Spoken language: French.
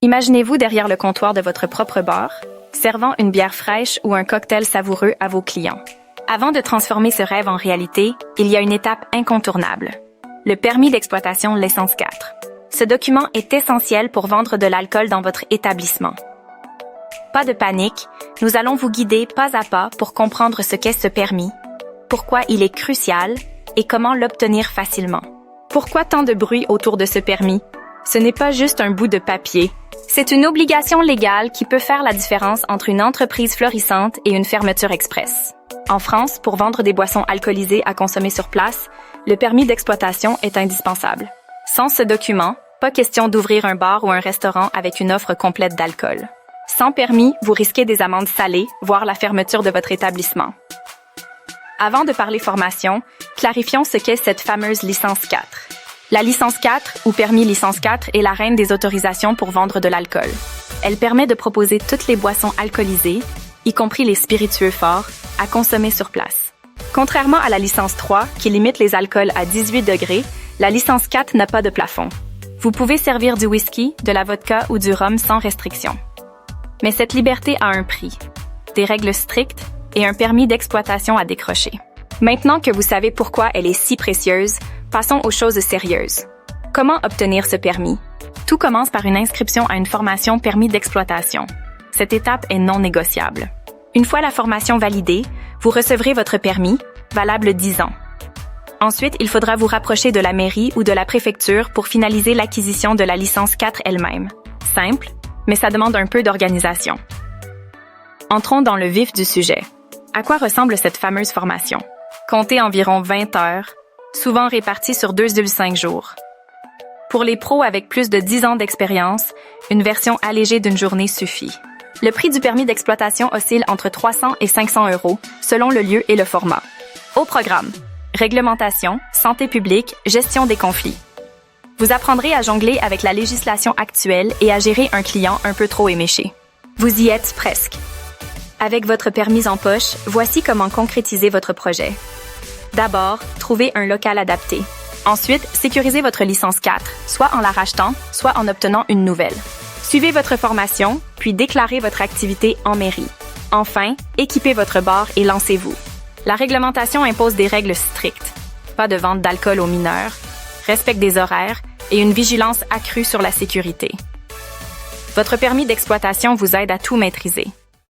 Imaginez-vous derrière le comptoir de votre propre bar, servant une bière fraîche ou un cocktail savoureux à vos clients. Avant de transformer ce rêve en réalité, il y a une étape incontournable. Le permis d'exploitation licence 4. Ce document est essentiel pour vendre de l'alcool dans votre établissement. Pas de panique, nous allons vous guider pas à pas pour comprendre ce qu'est ce permis, pourquoi il est crucial et comment l'obtenir facilement. Pourquoi tant de bruit autour de ce permis? Ce n'est pas juste un bout de papier. C'est une obligation légale qui peut faire la différence entre une entreprise florissante et une fermeture express. En France, pour vendre des boissons alcoolisées à consommer sur place, le permis d'exploitation est indispensable. Sans ce document, pas question d'ouvrir un bar ou un restaurant avec une offre complète d'alcool. Sans permis, vous risquez des amendes salées, voire la fermeture de votre établissement. Avant de parler formation, clarifions ce qu'est cette fameuse licence 4. La licence 4, ou permis licence 4, est la reine des autorisations pour vendre de l'alcool. Elle permet de proposer toutes les boissons alcoolisées, y compris les spiritueux forts, à consommer sur place. Contrairement à la licence 3, qui limite les alcools à 18 degrés, la licence 4 n'a pas de plafond. Vous pouvez servir du whisky, de la vodka ou du rhum sans restriction. Mais cette liberté a un prix, des règles strictes et un permis d'exploitation à décrocher. Maintenant que vous savez pourquoi elle est si précieuse, passons aux choses sérieuses. Comment obtenir ce permis? Tout commence par une inscription à une formation permis d'exploitation. Cette étape est non négociable. Une fois la formation validée, vous recevrez votre permis, valable 10 ans. Ensuite, il faudra vous rapprocher de la mairie ou de la préfecture pour finaliser l'acquisition de la licence 4 elle-même. Simple, mais ça demande un peu d'organisation. Entrons dans le vif du sujet. À quoi ressemble cette fameuse formation? Comptez environ 20 heures, souvent réparties sur 2,5 jours. Pour les pros avec plus de 10 ans d'expérience, une version allégée d'une journée suffit. Le prix du permis d'exploitation oscille entre 300 et 500 euros, selon le lieu et le format. Au programme: réglementation, santé publique, gestion des conflits. Vous apprendrez à jongler avec la législation actuelle et à gérer un client un peu trop éméché. Vous y êtes presque. Avec votre permis en poche, voici comment concrétiser votre projet. D'abord, trouvez un local adapté. Ensuite, sécurisez votre licence 4, soit en la rachetant, soit en obtenant une nouvelle. Suivez votre formation, puis déclarez votre activité en mairie. Enfin, équipez votre bar et lancez-vous. La réglementation impose des règles strictes. Pas de vente d'alcool aux mineurs, respect des horaires et une vigilance accrue sur la sécurité. Votre permis d'exploitation vous aide à tout maîtriser.